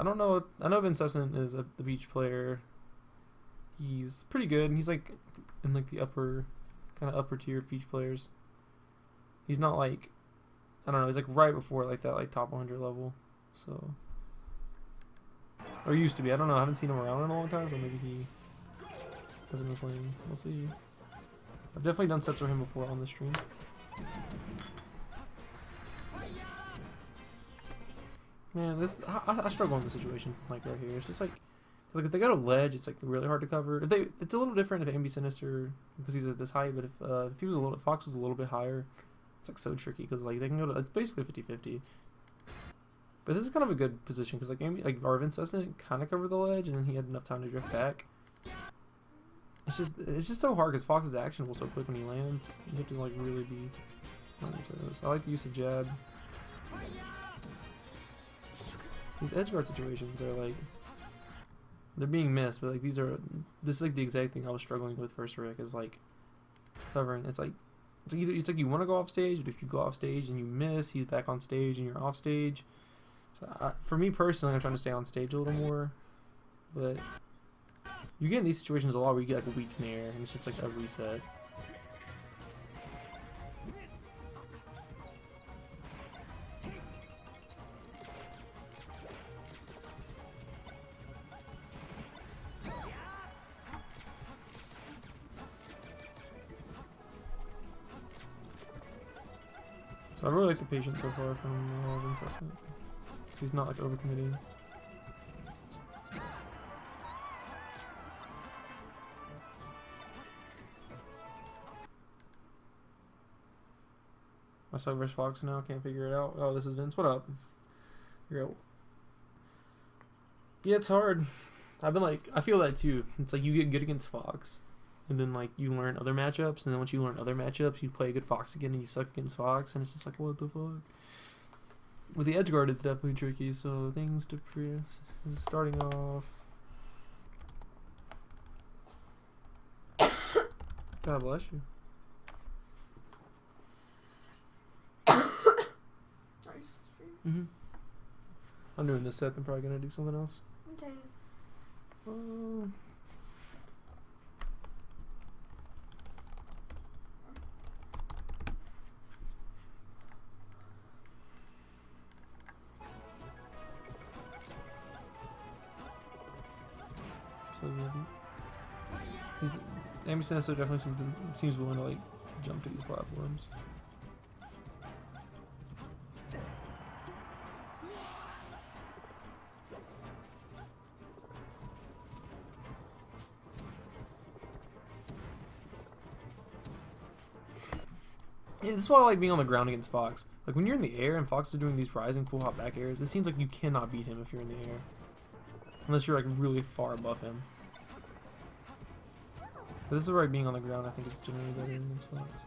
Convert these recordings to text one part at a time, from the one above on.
I don't know. I know Vincessant is the beach player. He's pretty good, and he's like in like the kind of upper tier beach players. He's not like, I don't know. He's like right before like that like top 100 level. So, or used to be. I don't know. I haven't seen him around in a long time, so maybe he hasn't been playing. We'll see. I've definitely done sets for him before on the stream. Man, I struggle in this situation like right here. It's just like if they got a ledge, it's like really hard to cover. It's a little different if Ambisinister, because he's at this height, but if he was Fox was a little bit higher, it's like so tricky because like they can go to, it's basically 50-50. But this is kind of a good position because like Vincessant kind of covered the ledge and then he had enough time to drift back. It's just so hard because Fox is actionable so quick when he lands. You have to like really be on your toes. I like the use of jab. These edge guard situations are like, they're being missed, but like this is like the exact thing I was struggling with first Rick, is like covering. It's like you want to go off stage, but if you go off stage and you miss, he's back on stage and you're off stage. So for me personally, I'm trying to stay on stage a little more, but you get in these situations a lot where you get like a weak nair and it's just like a reset. So I really like the patience so far from Vincessant. He's not like overcommitting. I suck versus Fox now, can't figure it out. Oh, this is Vince. What up? Yeah, it's hard. I feel that too. It's like you get good against Fox, and then like you learn other matchups, and then once you learn other matchups, you play a good Fox again, and you suck against Fox, and it's just like, what the fuck? With the edge guard, it's definitely tricky. So things to press. Starting off. God bless you. Mm-hmm. I'm doing this set. I'm probably gonna do something else. Okay. So good. Ambisinister definitely seems willing to like jump to these platforms. This is why I like being on the ground against Fox. Like when you're in the air and Fox is doing these rising full hop back airs, it seems like you cannot beat him if you're in the air. Unless you're like really far above him. But this is where like, being on the ground I think is generally better against Fox.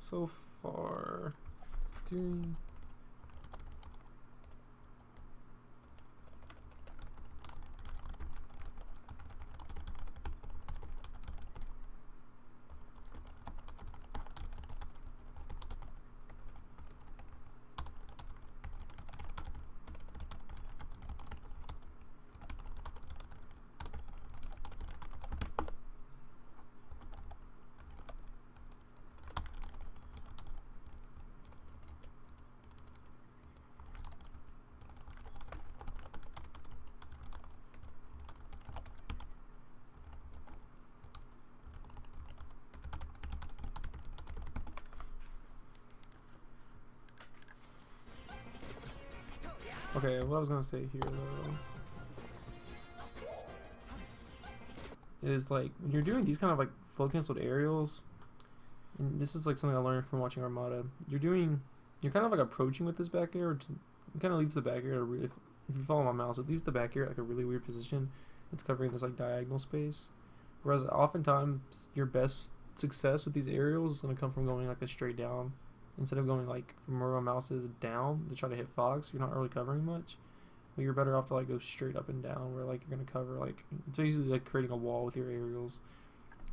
So far, doing. Okay, what I was gonna say here though is like when you're doing these kind of like flow canceled aerials, and this is like something I learned from watching Armada. You're kind of like approaching with this back air, which it kind of leaves the back air. If you follow my mouse, it leaves the back air at like a really weird position. It's covering this like diagonal space, whereas oftentimes your best success with these aerials is gonna come from going like a straight down instead of going like from where my mouse is down to try to hit Fox, you're not really covering much. But you're better off to like go straight up and down, where like you're gonna cover like it's basically like creating a wall with your aerials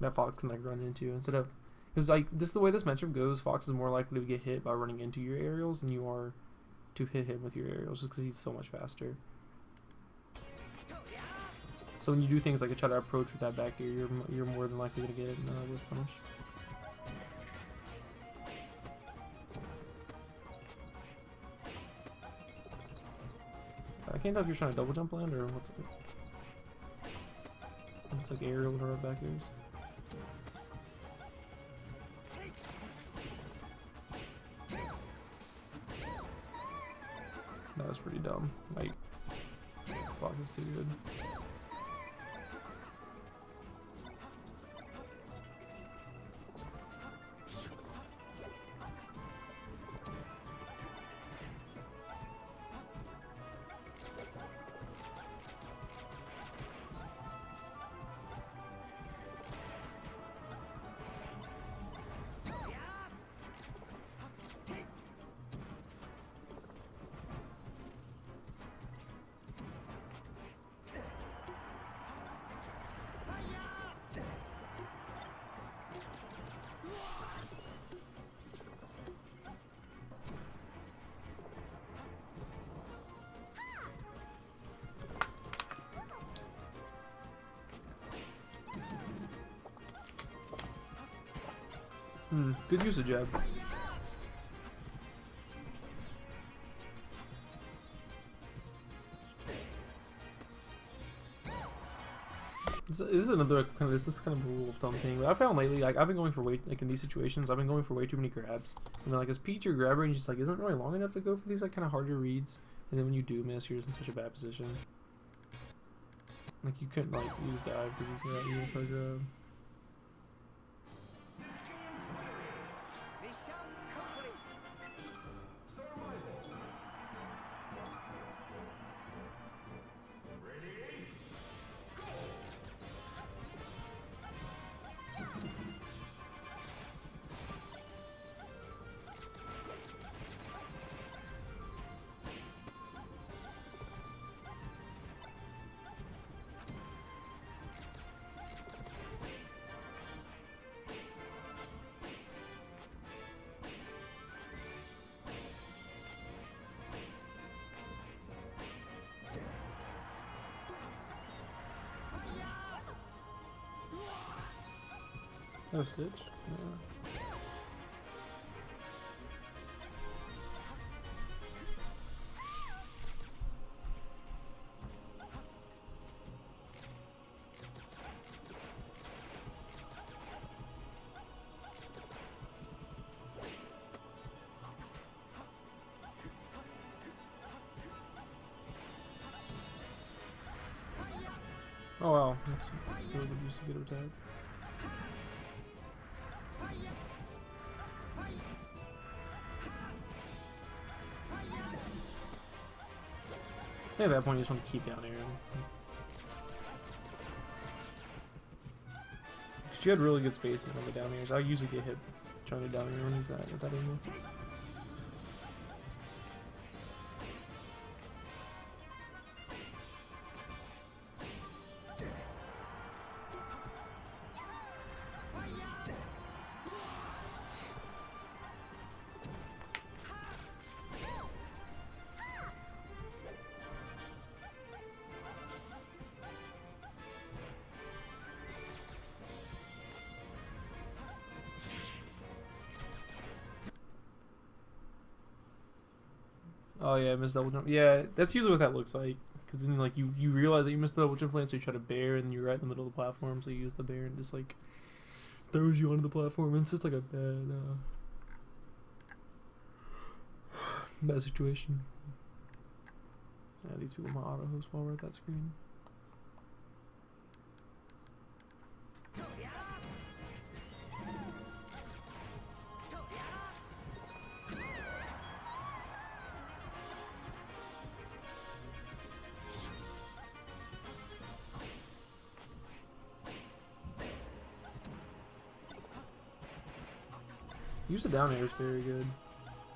that Fox can like run into instead of, because like this is the way this matchup goes. Fox is more likely to get hit by running into your aerials than you are to hit him with your aerials, just because he's so much faster. So when you do things like try to approach with that back air, you're more than likely to get with punish. I can't tell if you're trying to double jump land or what's it. It's like aerial or back airs. That was pretty dumb. Like, Fox is too good. Good use of jab. This is another kind of this is kind of a rule of thumb thing. But I found lately, like I've been going for way like in these situations, I've been going for way too many grabs. I mean, like his Peach or grab range just like isn't really long enough to go for these like kind of harder reads. And then when you do miss, you're just in such a bad position. Like you couldn't like use dive because you can't use her grab. A stitch? Yeah. Oh wow, that's a really good use of good attack. I think at that point you just want to keep down air. She had really good spacing on the down airs. I usually get hit trying to down air when he's at that angle. Oh yeah, missed double jump. Yeah, that's usually what that looks like. Because then like you realize that you missed the double jump lane, so you try to bear, and you're right in the middle of the platform, so you use the bear and just like throws you onto the platform. And it's just like a bad situation. Yeah, these people might auto host while we're at that screen. Use the down air is very good.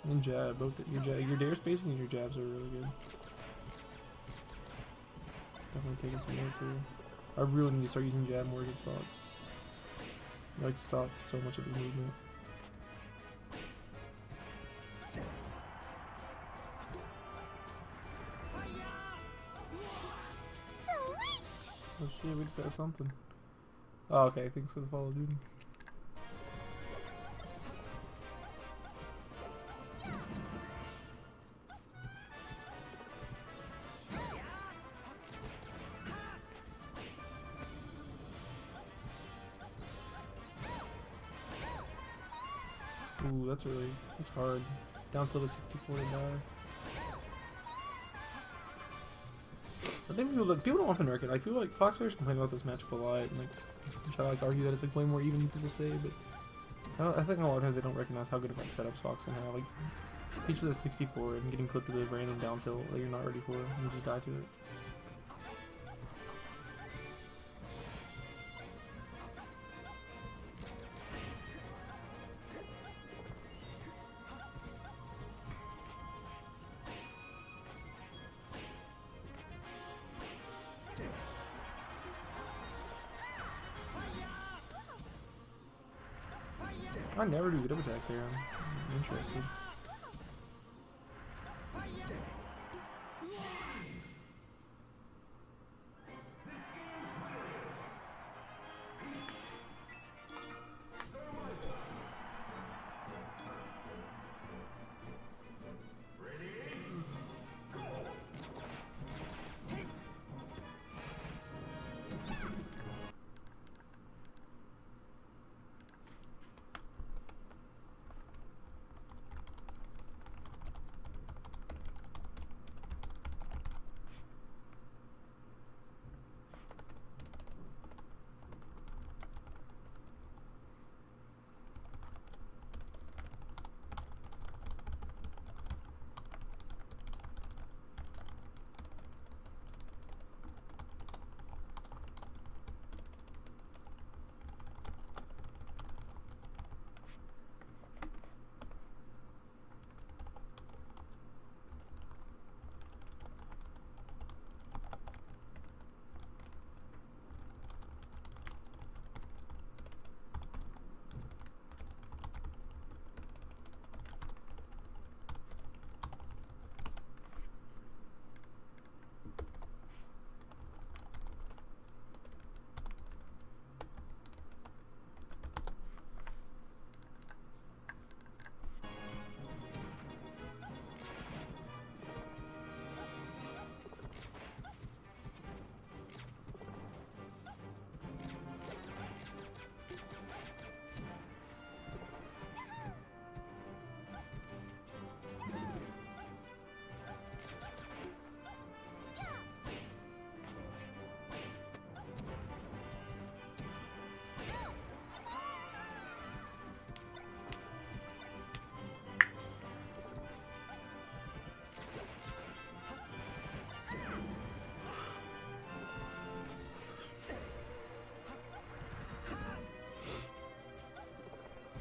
And jab, both your dare spacing and your jabs are really good. Definitely taking some more too. I really need to start using jab more against Fox. Like stop so much of his movement. Oh shit, we just got something. Oh, okay, thanks for the follow, dude. Ooh, that's hard. Down till the 64 to die. I think people don't often recognize, like, people like Fox players complain about this matchup a lot, and like try to like argue that it's like way more even than people say, but I think a lot of times they don't recognize how good of like setups Fox can have. Like Peach with a 64 and getting clipped with a random down tilt that you're not ready for, and you just die to it. I never do good attack there. I'm interested.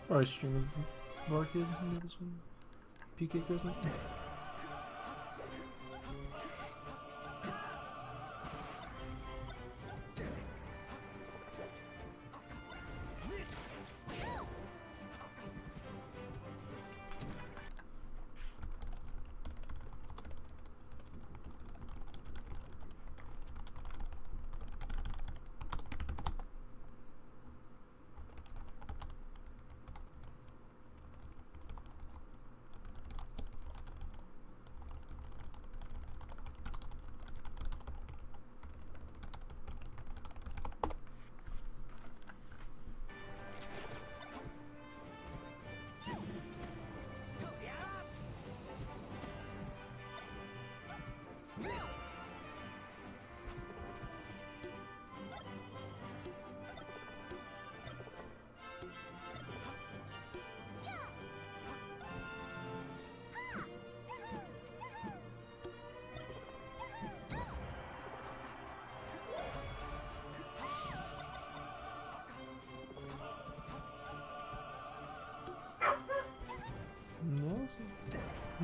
Probably stream with Varkid into this one. PK Crescent.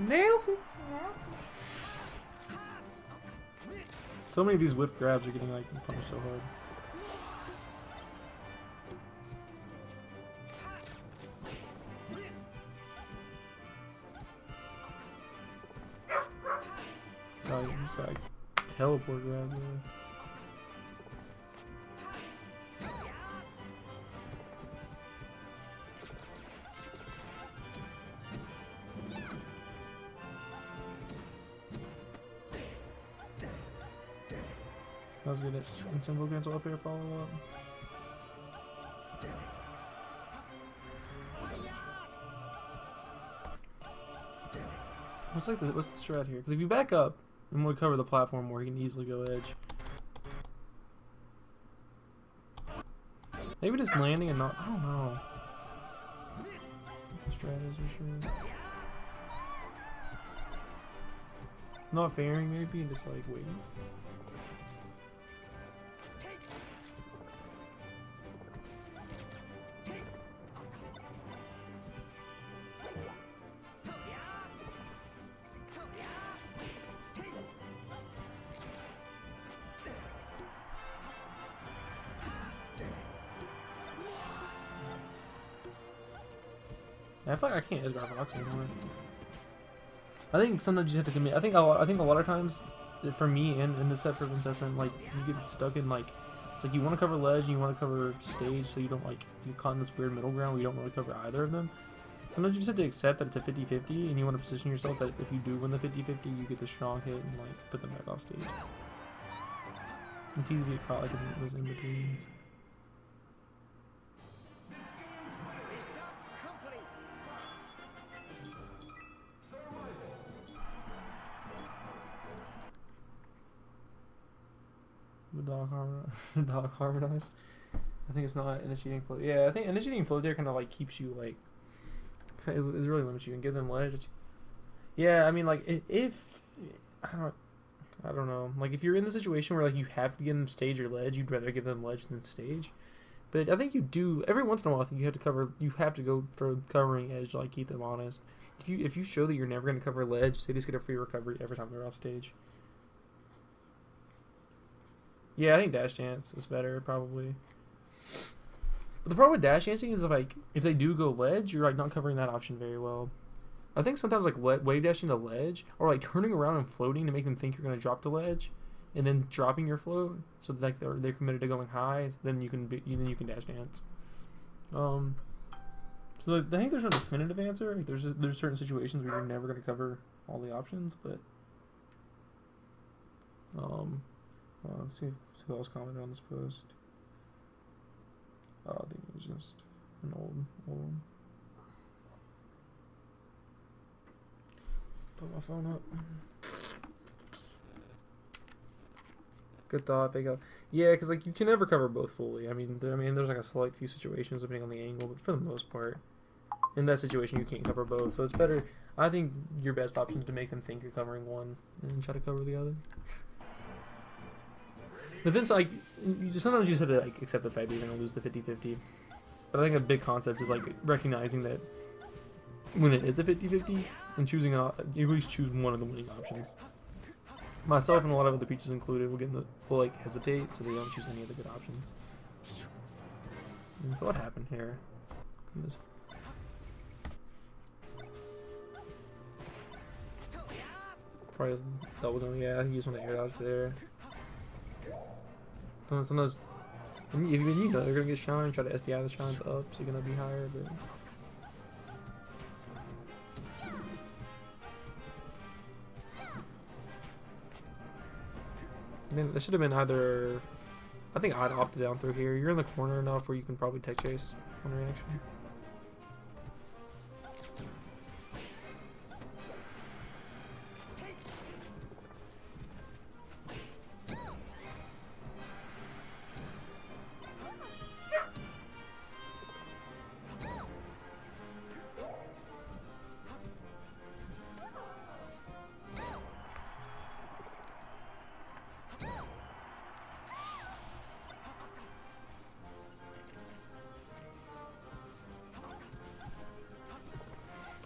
Nelson. So many of these whiff grabs are getting like punished so hard. God, you just like teleport grab there. I was good at symbol cancel up here, follow up. What's like what's the strat here? Because if you back up and we'll cover the platform more, you can easily go edge. Maybe just landing and not, I don't know what the strat is for sure. Not fairing maybe and just like waiting. I feel like I can't edge Fox anymore. I think sometimes you have to commit. I think a lot of times, for me and in the set for Vincessant, like you get stuck in like it's like you want to cover ledge and you want to cover stage, so you don't like you're caught in this weird middle ground where you don't really cover either of them. Sometimes you just have to accept that it's a 50-50 and you want to position yourself that if you do win the 50-50, you get the strong hit and like put them back off stage. It's easy to get caught like in those in betweens. Dog harmonized. I think it's not initiating flow. Yeah, I think initiating flow there kind of like keeps you like. It really limits you and give them ledge. Yeah, I mean like if I don't know. Like if you're in the situation where like you have to give them stage or ledge, you'd rather give them ledge than stage. But I think you do every once in a while. I think you have to cover. You have to go for covering edge to like keep them honest. If you show that you're never going to cover ledge, they just get a free recovery every time they're off stage. Yeah, I think dash dance is better probably. But the problem with dash dancing is if they do go ledge, you're like not covering that option very well. I think sometimes like wave dashing to ledge or like turning around and floating to make them think you're going to drop to ledge, and then dropping your float so that like they're committed to going high. Then you can dash dance. So I think there's no definitive answer. Like, there's certain situations where you're never going to cover all the options, but let's see who else commented on this post. I think it was just an old one. Put my phone up. Good thought. Big up. Yeah, because like you can never cover both fully. I mean, there's like a select few situations depending on the angle, but for the most part, in that situation you can't cover both. So it's better. I think your best option is to make them think you're covering one and try to cover the other. But then, like, sometimes you just have to like accept the fact that you're going to lose the 50-50. But I think a big concept is like recognizing that when it is a 50-50 and choosing you at least choose one of the winning options. Myself and a lot of other peaches included will like hesitate, so they don't choose any of the good options. And so what happened here? Probably just double jump. Yeah, I think you just want to air dodge there. Sometimes, if you know they're gonna get shine, try to SDI the shines up, so you're gonna be higher. But then this should have been either. I think I'd opted down through here. You're in the corner enough where you can probably tech chase on reaction.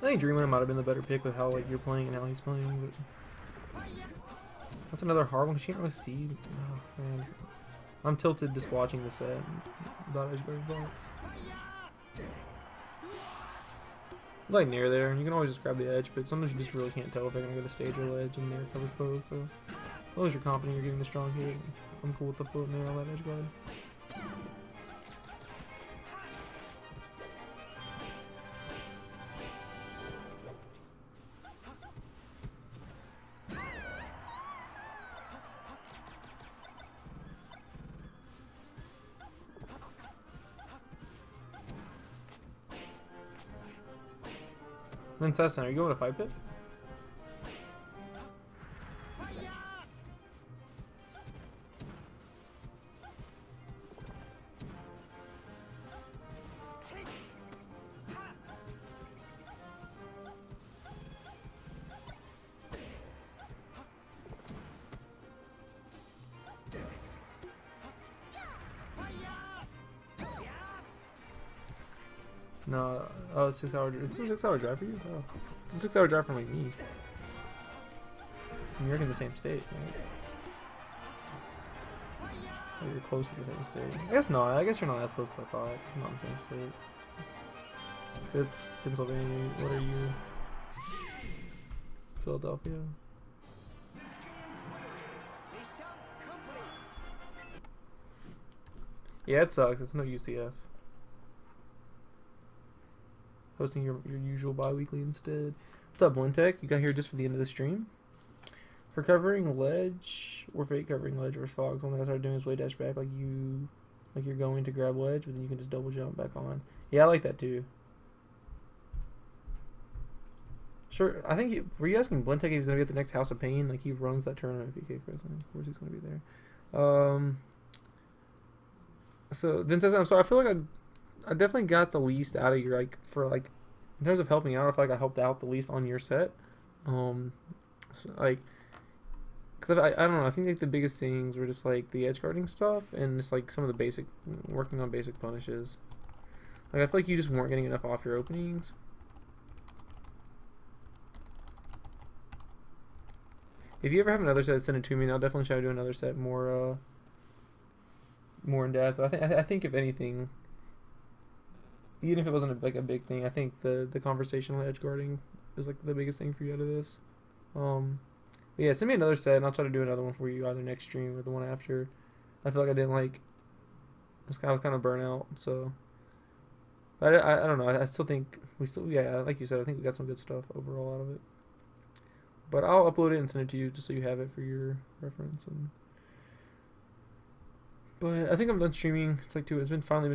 think Dreamland might have been the better pick with how like you're playing and how he's playing. But that's another hard one because you can't really see. Oh, man. I'm tilted just watching the set about edgeguard blocks. Like near there, and you can always just grab the edge, but sometimes you just really can't tell if they're gonna go to stage or ledge, and nair covers both. So as long as you're confident you're getting the strong hit, I'm cool with the float nair on that edge guard. Vincessant, are you going to fight pit? No, oh, it's 6 hour. It's a 6-hour drive for you. Oh, it's a 6-hour drive from like me. And you're in the same state, right? Oh, you're close to the same state. I guess not. I guess you're not as close as I thought. I'm not in the same state. It's Pennsylvania. What are you? Philadelphia. Yeah, it sucks. It's no UCF. Hosting your usual bi-weekly instead. What's up, Blintech? You got here just for the end of the stream. For covering ledge or fake covering ledge versus fogs, one thing I started doing is way dash back like you're going to grab ledge, but then you can just double jump back on. Yeah, I like that too. Sure, I think were you asking Blintech if he's gonna be at the next House of Pain? Like he runs that tournament at PK Prison. Of course he's gonna be there. So Vincessant, I'm sorry, I feel like I definitely got the least out of your, like, for, like, in terms of helping out, I feel like I helped out the least on your set. So, like, because I don't know, I think, like, the biggest things were just, like, the edge guarding stuff and just, like, some of the basic, working on basic punishes. Like, I feel like you just weren't getting enough off your openings. If you ever have another set, send it to me, and I'll definitely try to do another set more in depth. But I think if anything, even if it wasn't like a big thing, I think the conversational edge guarding is like the biggest thing for you out of this. But yeah, send me another set, and I'll try to do another one for you either next stream or the one after. I feel like I didn't like. I was kind of burnt out, so. I don't know. I still think yeah, like you said, I think we got some good stuff overall out of it. But I'll upload it and send it to you just so you have it for your reference. But I think I'm done streaming. It's like it's finally been